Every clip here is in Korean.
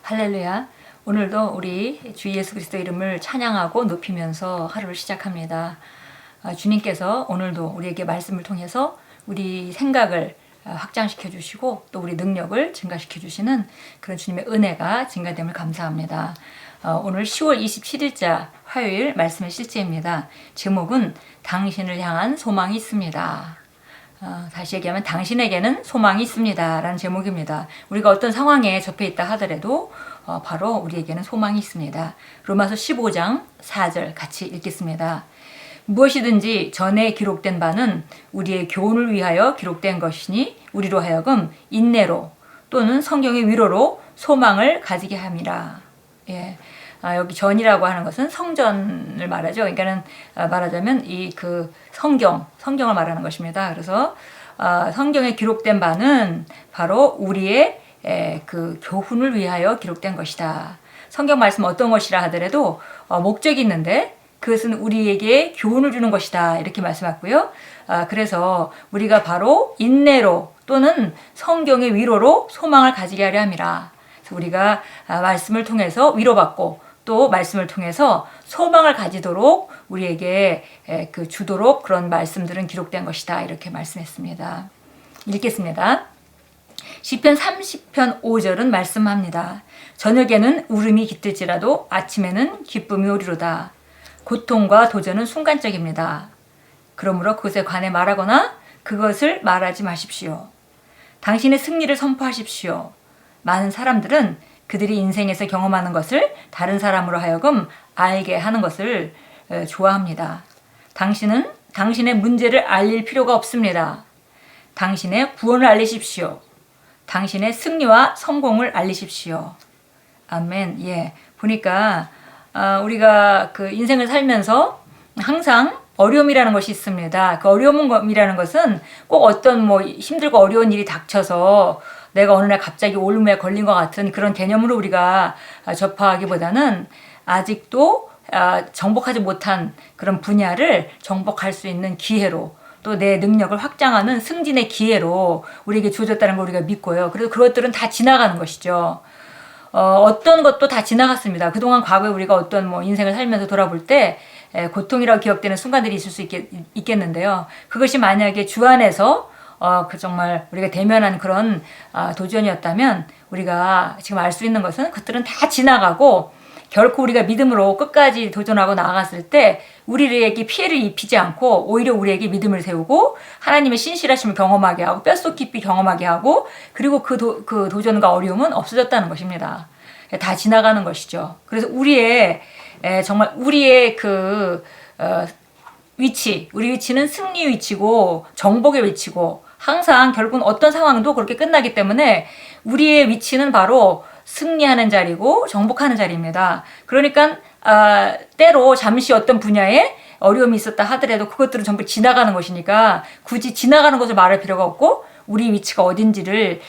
할렐루야. 오늘도 우리 주 예수 그리스도 이름을 찬양하고 높이면서 하루를 시작합니다. 주님께서 오늘도 우리에게 말씀을 통해서 우리 생각을 확장시켜 주시고 또 우리 능력을 증가시켜 주시는 그런 주님의 은혜가 증가됨을 감사합니다. 오늘 10월 27일자 화요일 말씀의 실제입니다. 제목은 당신을 향한 소망이 있습니다. 다시 얘기하면 당신에게는 소망이 있습니다 라는 제목입니다. 우리가 어떤 상황에 접해 있다 하더라도 바로 우리에게는 소망이 있습니다. 로마서 15장 4절 같이 읽겠습니다. 무엇이든지 전에 기록된 바는 우리의 교훈을 위하여 기록된 것이니 우리로 하여금 인내로 또는 성경의 위로로 소망을 가지게 함이라. 예. 여기 전이라고 하는 것은 성전을 말하죠. 그러니까는 말하자면 이 그 성경을 말하는 것입니다. 그래서 성경에 기록된 바는 바로 우리의 그 교훈을 위하여 기록된 것이다. 성경 말씀 어떤 것이라 하더라도 목적이 있는데 그것은 우리에게 교훈을 주는 것이다. 이렇게 말씀하고요. 그래서 우리가 바로 인내로 또는 성경의 위로로 소망을 가지게 하려 함이라. 그래서 우리가 말씀을 통해서 위로받고 또 말씀을 통해서 소망을 가지도록 우리에게 주도록 그런 말씀들은 기록된 것이다. 이렇게 말씀했습니다. 읽겠습니다. 시편 30편 5절은 말씀합니다. 저녁에는 울음이 깃들지라도 아침에는 기쁨이 오리로다. 고통과 도전은 순간적입니다. 그러므로 그것에 관해 말하거나 그것을 말하지 마십시오. 당신의 승리를 선포하십시오. 많은 사람들은 그들이 인생에서 경험하는 것을 다른 사람으로 하여금 알게 하는 것을 좋아합니다. 당신은 당신의 문제를 알릴 필요가 없습니다. 당신의 구원을 알리십시오. 당신의 승리와 성공을 알리십시오. 아멘. 예. 보니까 우리가 그 인생을 살면서 항상 어려움이라는 것이 있습니다. 그 어려움이라는 것은 꼭 어떤 힘들고 어려운 일이 닥쳐서 내가 어느 날 갑자기 올무에 걸린 것 같은 그런 개념으로 우리가 접하기보다는 아직도 정복하지 못한 그런 분야를 정복할 수 있는 기회로 또 내 능력을 확장하는 승진의 기회로 우리에게 주어졌다는 걸 우리가 믿고요. 그래서 그것들은 다 지나가는 것이죠. 어떤 것도 다 지나갔습니다. 그동안 과거에 우리가 어떤 인생을 살면서 돌아볼 때 고통이라고 기억되는 순간들이 있을 수 있겠는데요. 그것이 만약에 주 안에서 정말 우리가 대면한 그런 도전이었다면 우리가 지금 알 수 있는 것은 그것들은 다 지나가고 결코 우리가 믿음으로 끝까지 도전하고 나아갔을 때 우리에게 피해를 입히지 않고 오히려 우리에게 믿음을 세우고 하나님의 신실하심을 경험하게 하고 뼛속 깊이 경험하게 하고 그리고 그 도전과 어려움은 없어졌다는 것입니다. 다 지나가는 것이죠. 그래서 정말 우리의 우리 위치는 승리 위치고 정복의 위치고 항상 결국은 어떤 상황도 그렇게 끝나기 때문에 우리의 위치는 바로 승리하는 자리고 정복하는 자리입니다. 그러니까 때로 잠시 어떤 분야에 어려움이 있었다 하더라도 그것들은 전부 지나가는 것이니까 굳이 지나가는 것을 말할 필요가 없고 우리 위치가 어딘지를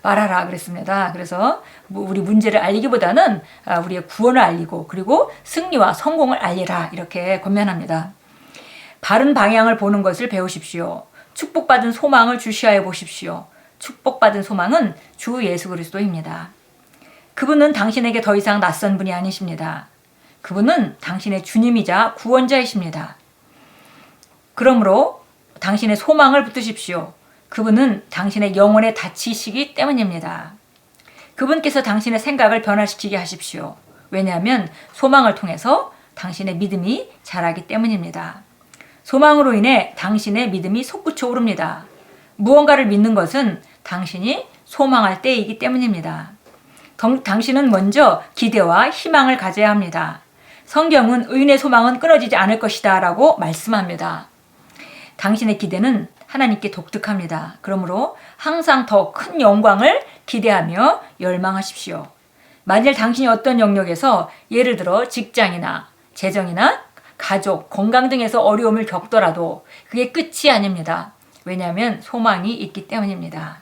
말하라 그랬습니다. 그래서 우리 문제를 알리기보다는 우리의 구원을 알리고 그리고 승리와 성공을 알리라 이렇게 권면합니다. 바른 방향을 보는 것을 배우십시오. 축복받은 소망을 주시하여 보십시오. 축복받은 소망은 주 예수 그리스도입니다. 그분은 당신에게 더 이상 낯선 분이 아니십니다. 그분은 당신의 주님이자 구원자이십니다. 그러므로 당신의 소망을 붙드십시오. 그분은 당신의 영혼에 닫히시기 때문입니다. 그분께서 당신의 생각을 변화시키게 하십시오. 왜냐하면 소망을 통해서 당신의 믿음이 자라기 때문입니다. 소망으로 인해 당신의 믿음이 솟구쳐 오릅니다. 무언가를 믿는 것은 당신이 소망할 때이기 때문입니다. 당신은 먼저 기대와 희망을 가져야 합니다. 성경은 의인의 소망은 끊어지지 않을 것이다 라고 말씀합니다. 당신의 기대는 하나님께 독특합니다. 그러므로 항상 더 큰 영광을 기대하며 열망하십시오. 만일 당신이 어떤 영역에서 예를 들어 직장이나 재정이나 가족, 건강 등에서 어려움을 겪더라도 그게 끝이 아닙니다. 왜냐하면 소망이 있기 때문입니다.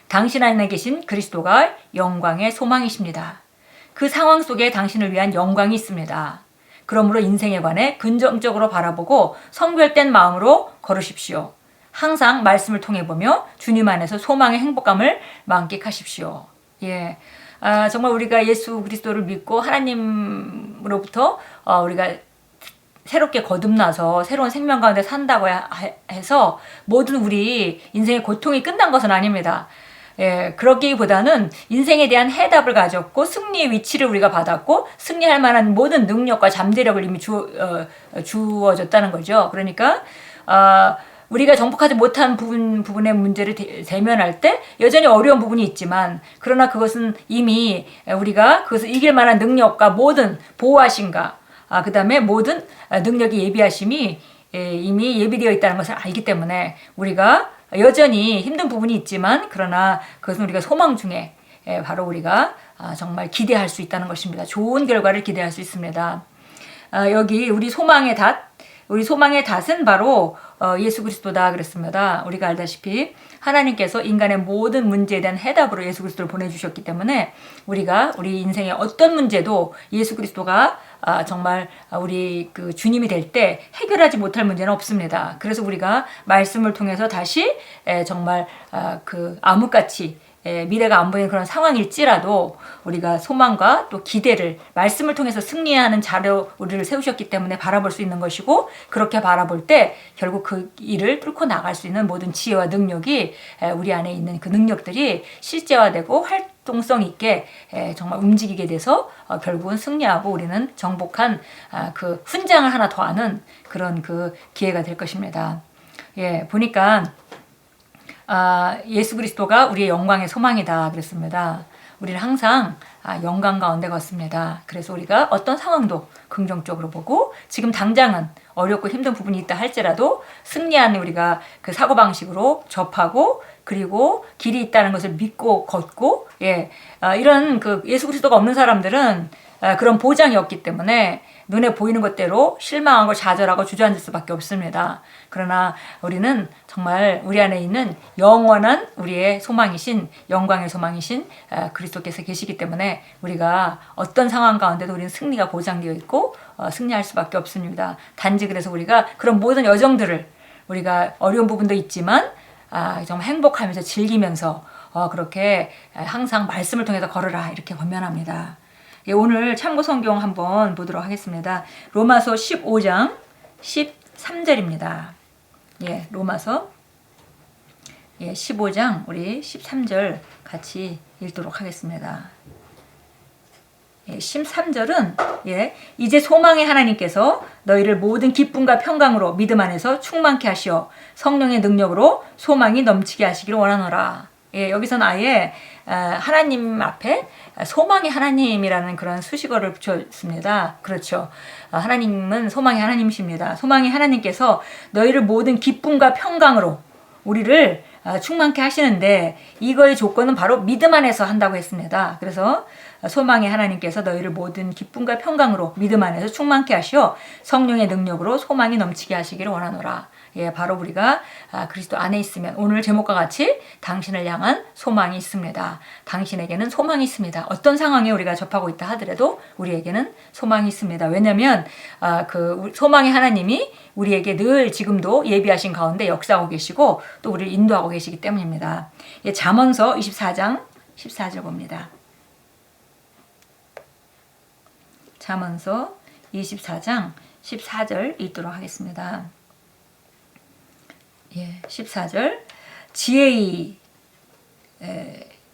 당신 안에 계신 그리스도가 영광의 소망이십니다. 그 상황 속에 당신을 위한 영광이 있습니다. 그러므로 인생에 관해 긍정적으로 바라보고 성결된 마음으로 걸으십시오. 항상 말씀을 통해 보며 주님 안에서 소망의 행복감을 만끽하십시오. 예, 정말 우리가 예수 그리스도를 믿고 하나님으로부터 우리가 새롭게 거듭나서 새로운 생명 가운데 산다고 해서 모든 우리 인생의 고통이 끝난 것은 아닙니다. 예, 그러기보다는 인생에 대한 해답을 가졌고 승리의 위치를 우리가 받았고 승리할 만한 모든 능력과 잠재력을 이미 주어졌다는 거죠. 그러니까 우리가 정복하지 못한 부분의 문제를 대면할 때 여전히 어려운 부분이 있지만 그러나 그것은 이미 우리가 그것을 이길 만한 능력과 모든 보호하심과 그 다음에 모든 능력이 예비하심이 이미 예비되어 있다는 것을 알기 때문에 우리가 여전히 힘든 부분이 있지만 그러나 그것은 우리가 소망 중에 바로 우리가 정말 기대할 수 있다는 것입니다. 좋은 결과를 기대할 수 있습니다. 여기 우리 소망의 닷은 바로 예수 그리스도다 그랬습니다. 우리가 알다시피 하나님께서 인간의 모든 문제에 대한 해답으로 예수 그리스도를 보내주셨기 때문에 우리가 우리 인생의 어떤 문제도 예수 그리스도가 정말 우리 그 주님이 될 때 해결하지 못할 문제는 없습니다. 그래서 우리가 말씀을 통해서 다시 정말 그 암흑같이 미래가 안 보이는 그런 상황일지라도 우리가 소망과 또 기대를 말씀을 통해서 승리하는 자료 우리를 세우셨기 때문에 바라볼 수 있는 것이고 그렇게 바라볼 때 결국 그 일을 뚫고 나갈 수 있는 모든 지혜와 능력이 우리 안에 있는 그 능력들이 실제화되고 활동성 있게 정말 움직이게 돼서 결국은 승리하고 우리는 정복한 그 훈장을 하나 더 하는 그런 그 기회가 될 것입니다. 예, 보니까 예수 그리스도가 우리의 영광의 소망이다 그랬습니다. 우리는 항상 영광 가운데 걷습니다. 그래서 우리가 어떤 상황도 긍정적으로 보고 지금 당장은 어렵고 힘든 부분이 있다 할지라도 승리하는 우리가 그 사고방식으로 접하고 그리고 길이 있다는 것을 믿고 걷고 이런 그 예수 그리스도가 없는 사람들은 그런 보장이 없기 때문에 눈에 보이는 것대로 실망하고 좌절하고 주저앉을 수밖에 없습니다. 그러나 우리는 정말 우리 안에 있는 영원한 우리의 소망이신 영광의 소망이신 그리스도께서 계시기 때문에 우리가 어떤 상황 가운데도 우리는 승리가 보장되어 있고 승리할 수밖에 없습니다. 단지 그래서 우리가 그런 모든 여정들을 우리가 어려운 부분도 있지만 정말 행복하면서 즐기면서 그렇게 항상 말씀을 통해서 걸으라 이렇게 권면합니다. 오늘 참고 성경 한번 보도록 하겠습니다. 로마서 15장 13절입니다. 로마서 15장 우리 13절 같이 읽도록 하겠습니다. 13절은 이제 소망의 하나님께서 너희를 모든 기쁨과 평강으로 믿음 안에서 충만케 하시어 성령의 능력으로 소망이 넘치게 하시기를 원하노라. 여기서는 아예 하나님 앞에 소망의 하나님이라는 그런 수식어를 붙였습니다. 그렇죠. 하나님은 소망의 하나님이십니다. 소망의 하나님께서 너희를 모든 기쁨과 평강으로 우리를 충만케 하시는데 이거의 조건은 바로 믿음 안에서 한다고 했습니다. 그래서 소망의 하나님께서 너희를 모든 기쁨과 평강으로 믿음 안에서 충만케 하시어 성령의 능력으로 소망이 넘치게 하시기를 원하노라. 바로 우리가 그리스도 안에 있으면 오늘 제목과 같이 당신을 향한 소망이 있습니다. 당신에게는 소망이 있습니다. 어떤 상황에 우리가 접하고 있다 하더라도 우리에게는 소망이 있습니다. 왜냐하면 그 소망의 하나님이 우리에게 늘 지금도 예비하신 가운데 역사하고 계시고 또 우리를 인도하고 계시기 때문입니다. 잠언서 24장 14절 봅니다. 잠언서 24장 14절 읽도록 하겠습니다. 14절 지혜의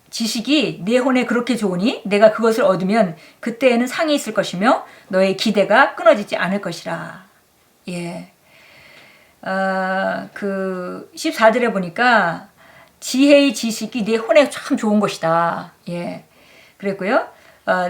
지식이 내 혼에 그렇게 좋으니 내가 그것을 얻으면 그때에는 상이 있을 것이며 너의 기대가 끊어지지 않을 것이라. 그 14절에 보니까 지혜의 지식이 내 혼에 참 좋은 것이다. 그랬고요.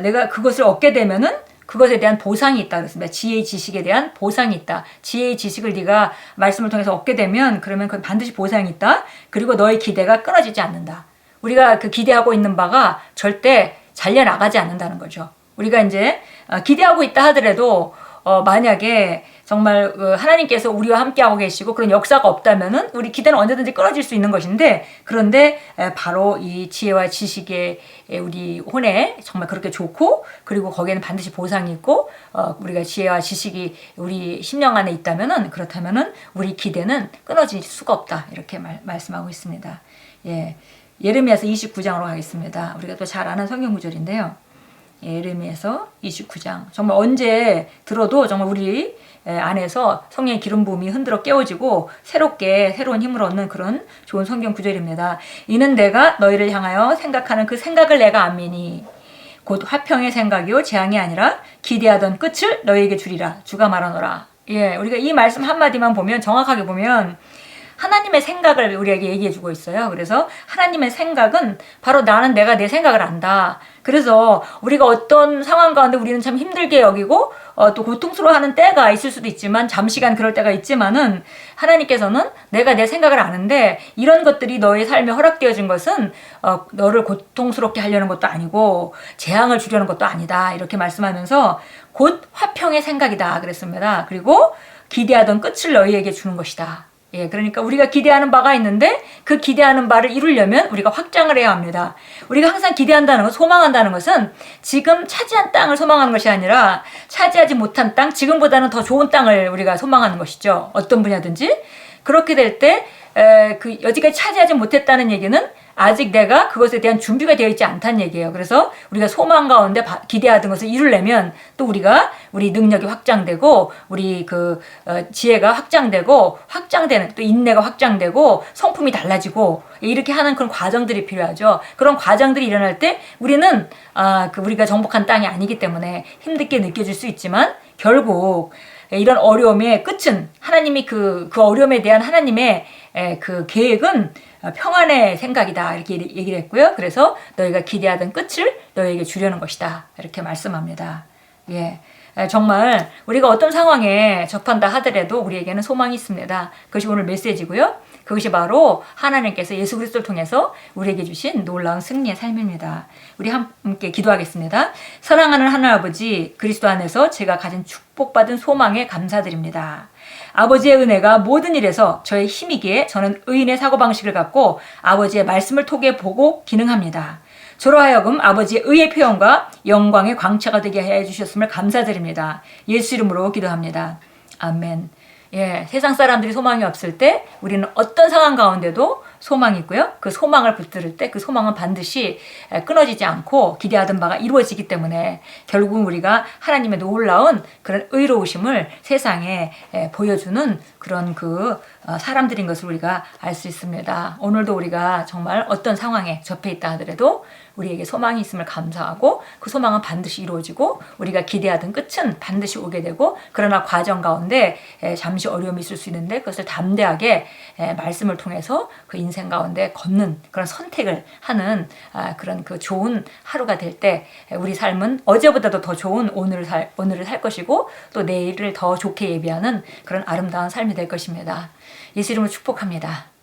내가 그것을 얻게 되면은 그것에 대한 보상이 있다 그랬습니다. 지혜의 지식에 대한 보상이 있다. 지혜의 지식을 네가 말씀을 통해서 얻게 되면 그러면 그건 반드시 보상이 있다. 그리고 너의 기대가 끊어지지 않는다. 우리가 그 기대하고 있는 바가 절대 잘려나가지 않는다는 거죠. 우리가 이제 기대하고 있다 하더라도 만약에 정말 하나님께서 우리와 함께하고 계시고 그런 역사가 없다면은 우리 기대는 언제든지 끊어질 수 있는 것인데 그런데 바로 이 지혜와 지식의 우리 혼에 정말 그렇게 좋고 그리고 거기에는 반드시 보상이 있고 우리가 지혜와 지식이 우리 심령 안에 있다면은 그렇다면은 우리 기대는 끊어질 수가 없다 이렇게 말씀하고 있습니다. 예레미야서 29장으로 가겠습니다. 우리가 또 잘 아는 성경 구절인데요. 예레미야서 29장. 정말 언제 들어도 정말 우리 안에서 성령의 기름 부음이 흔들어 깨워지고 새롭게 새로운 힘을 얻는 그런 좋은 성경 구절입니다. 이는 내가 너희를 향하여 생각하는 그 생각을 내가 암미니 곧 화평의 생각이요 재앙이 아니라 기대하던 끝을 너희에게 주리라. 주가 말하노라. 예, 우리가 이 말씀 한마디만 보면 정확하게 보면 하나님의 생각을 우리에게 얘기해 주고 있어요. 그래서 하나님의 생각은 바로 나는 내가 내 생각을 안다. 그래서 우리가 어떤 상황 가운데 우리는 참 힘들게 여기고 또 고통스러워하는 때가 있을 수도 있지만 잠시간 그럴 때가 있지만은 하나님께서는 내가 내 생각을 아는데 이런 것들이 너의 삶에 허락되어진 것은 너를 고통스럽게 하려는 것도 아니고 재앙을 주려는 것도 아니다. 이렇게 말씀하면서 곧 화평의 생각이다 그랬습니다. 그리고 기대하던 끝을 너희에게 주는 것이다. 예, 그러니까 우리가 기대하는 바가 있는데 그 기대하는 바를 이루려면 우리가 확장을 해야 합니다. 우리가 항상 기대한다는 것, 소망한다는 것은 지금 차지한 땅을 소망하는 것이 아니라 차지하지 못한 땅, 지금보다는 더 좋은 땅을 우리가 소망하는 것이죠. 어떤 분야든지. 그렇게 될 때 여지까지 차지하지 못했다는 얘기는 아직 내가 그것에 대한 준비가 되어 있지 않다는 얘기예요. 그래서 우리가 소망 가운데 기대하던 것을 이루려면 또 우리 능력이 확장되고 우리 지혜가 확장되고 확장되는 또 인내가 확장되고 성품이 달라지고 이렇게 하는 그런 과정들이 필요하죠. 그런 과정들이 일어날 때 우리는 우리가 정복한 땅이 아니기 때문에 힘들게 느껴질 수 있지만 결국 이런 어려움의 끝은 하나님이 그 어려움에 대한 하나님의 그 계획은 평안의 생각이다 이렇게 얘기를 했고요. 그래서 너희가 기대하던 끝을 너희에게 주려는 것이다 이렇게 말씀합니다. 예, 정말 우리가 어떤 상황에 접한다 하더라도 우리에게는 소망이 있습니다. 그것이 오늘 메시지고요. 그것이 바로 하나님께서 예수 그리스도를 통해서 우리에게 주신 놀라운 승리의 삶입니다. 우리 함께 기도하겠습니다. 사랑하는 하나님 아버지, 그리스도 안에서 제가 가진 축복받은 소망에 감사드립니다. 아버지의 은혜가 모든 일에서 저의 힘이기에 저는 의인의 사고방식을 갖고 아버지의 말씀을 통해 보고 기능합니다. 저로 하여금 아버지의 의의 표현과 영광의 광채가 되게 해주셨음을 감사드립니다. 예수 이름으로 기도합니다. 아멘. 예, 세상 사람들이 소망이 없을 때 우리는 어떤 상황 가운데도 소망이 있고요. 그 소망을 붙들을 때 그 소망은 반드시 끊어지지 않고 기대하던 바가 이루어지기 때문에 결국 우리가 하나님의 놀라운 그런 의로우심을 세상에 보여주는 그런 사람들인 것을 우리가 알 수 있습니다. 오늘도 우리가 정말 어떤 상황에 접해 있다 하더라도 우리에게 소망이 있음을 감사하고 그 소망은 반드시 이루어지고 우리가 기대하던 끝은 반드시 오게 되고 그러나 과정 가운데 잠시 어려움이 있을 수 있는데 그것을 담대하게 말씀을 통해서 그 인생 가운데 걷는 그런 선택을 하는 그런 그 좋은 하루가 될 때 우리 삶은 어제보다도 더 좋은 오늘을 살 것이고 또 내일을 더 좋게 예비하는 그런 아름다운 삶이 될 것입니다. 예수 이름으로 축복합니다.